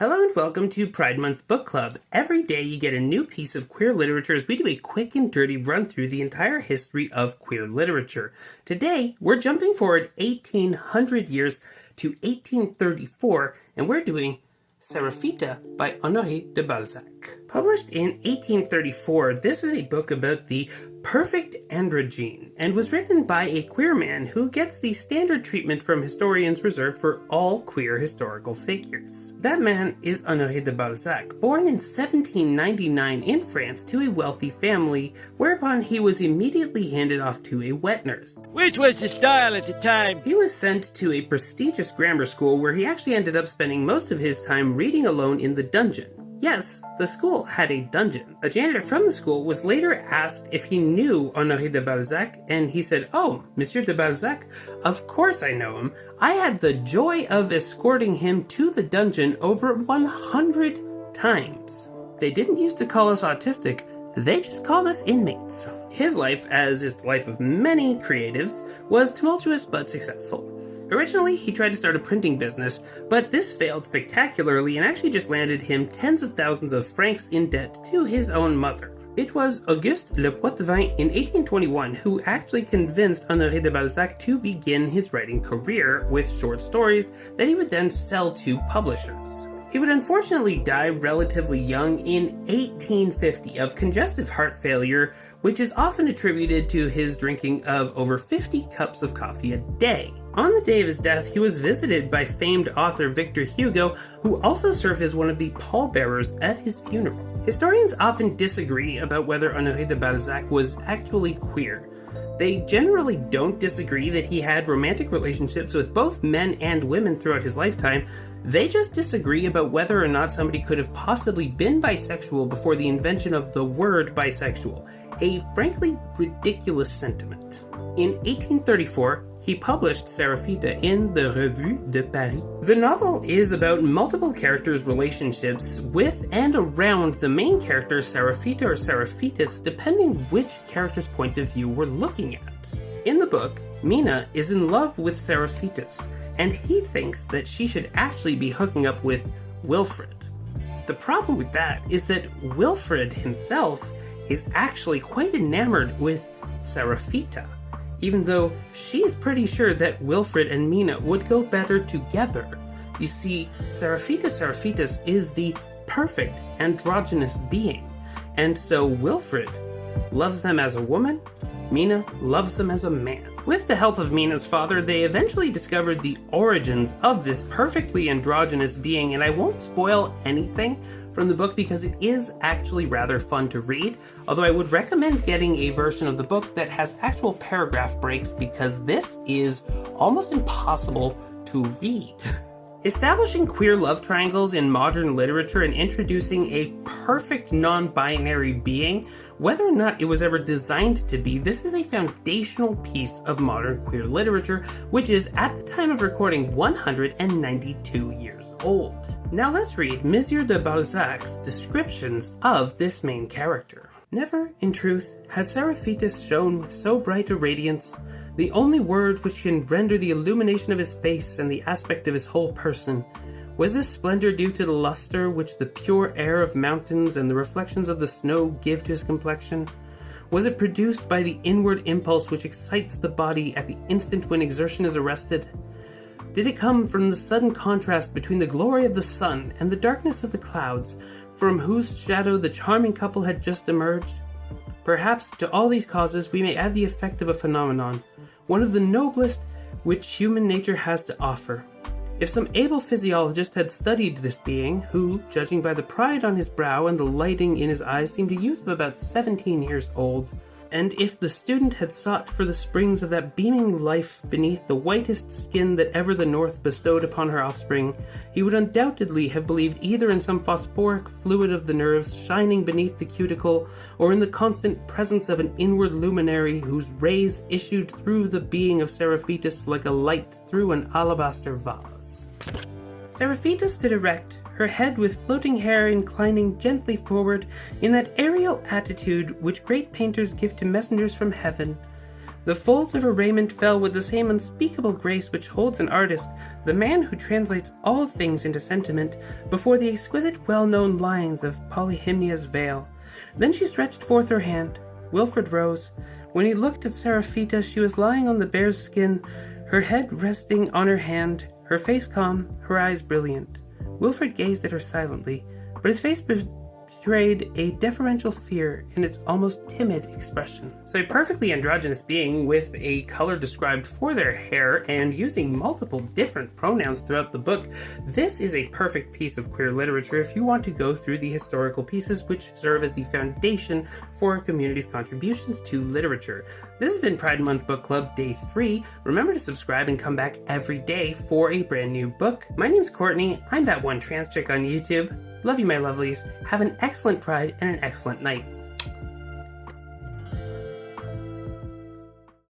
Hello and welcome to Pride Month Book Club. Every day you get a new piece of queer literature as we do a quick and dirty run through the entire history of queer literature. Today, we're jumping forward 1800 years to 1834, and we're doing Seraphita by Honore de Balzac. Published in 1834, this is a book about the perfect androgyne, and was written by a queer man who gets the standard treatment from historians reserved for all queer historical figures. That man is Honore de Balzac, born in 1799 in France to a wealthy family, whereupon he was immediately handed off to a wet nurse. Which was the style at the time. He was sent to a prestigious grammar school where he actually ended up spending most of his time reading alone in the dungeon. Yes, the school had a dungeon. A janitor from the school was later asked if he knew Honore de Balzac, and he said, "Oh, Monsieur de Balzac, of course I know him. I had the joy of escorting him to the dungeon over 100 times. They didn't used to call us autistic, they just called us inmates." His life, as is the life of many creatives, was tumultuous but successful. Originally, he tried to start a printing business, but this failed spectacularly and actually just landed him tens of thousands of francs in debt to his own mother. It was Auguste Le Poitevin in 1821 who actually convinced Honore de Balzac to begin his writing career with short stories that he would then sell to publishers. He would unfortunately die relatively young in 1850 of congestive heart failure, which is often attributed to his drinking of over 50 cups of coffee a day. On the day of his death, he was visited by famed author Victor Hugo, who also served as one of the pallbearers at his funeral. Historians often disagree about whether Honore de Balzac was actually queer. They generally don't disagree that he had romantic relationships with both men and women throughout his lifetime. They just disagree about whether or not somebody could have possibly been bisexual before the invention of the word bisexual, a frankly ridiculous sentiment. In 1834, he published Seraphita in the Revue de Paris. The novel is about multiple characters' relationships with and around the main character Seraphita or Seraphitus, depending which character's point of view we're looking at. In the book, Mina is in love with Seraphitus, and he thinks that she should actually be hooking up with Wilfred. The problem with that is that Wilfred himself is actually quite enamored with Seraphita, even though she's pretty sure that Wilfred and Mina would go better together. You see, Seraphitus is the perfect androgynous being, and so Wilfred loves them as a woman, Mina loves them as a man. With the help of Mina's father, they eventually discovered the origins of this perfectly androgynous being, and I won't spoil anything from the book because it is actually rather fun to read, although I would recommend getting a version of the book that has actual paragraph breaks because this is almost impossible to read. Establishing queer love triangles in modern literature and introducing a perfect non-binary being, whether or not it was ever designed to be, this is a foundational piece of modern queer literature, which is, at the time of recording, 192 years old. Now let's read Monsieur de Balzac's descriptions of this main character. Never, in truth, has Seraphitus shone with so bright a radiance. The only word which can render the illumination of his face and the aspect of his whole person. Was this splendor due to the luster which the pure air of mountains and the reflections of the snow give to his complexion? Was it produced by the inward impulse which excites the body at the instant when exertion is arrested? Did it come from the sudden contrast between the glory of the sun and the darkness of the clouds, from whose shadow the charming couple had just emerged? Perhaps to all these causes we may add the effect of a phenomenon, one of the noblest which human nature has to offer. If some able physiologist had studied this being, who, judging by the pride on his brow and the lighting in his eyes, seemed a youth of about 17 years old, and if the student had sought for the springs of that beaming life beneath the whitest skin that ever the north bestowed upon her offspring, he would undoubtedly have believed either in some phosphoric fluid of the nerves shining beneath the cuticle, or in the constant presence of an inward luminary whose rays issued through the being of Seraphitus like a light through an alabaster vase. Seraphitus stood erect, her head with floating hair inclining gently forward in that aerial attitude which great painters give to messengers from heaven. The folds of her raiment fell with the same unspeakable grace which holds an artist, the man who translates all things into sentiment, before the exquisite well-known lines of Polyhymnia's veil. Then she stretched forth her hand. Wilfred rose. When he looked at Seraphita, she was lying on the bear's skin, her head resting on her hand, her face calm, her eyes brilliant. Wilfred gazed at her silently, but his face betrayed a deferential fear in its almost timid expression. So a perfectly androgynous being with a color described for their hair and using multiple different pronouns throughout the book, this is a perfect piece of queer literature if you want to go through the historical pieces which serve as the foundation for a community's contributions to literature. This has been Pride Month Book Club Day 3. Remember to subscribe and come back every day for a brand new book. My name's Courtney. I'm that one trans chick on YouTube. Love you, my lovelies. Have an excellent Pride and an excellent night.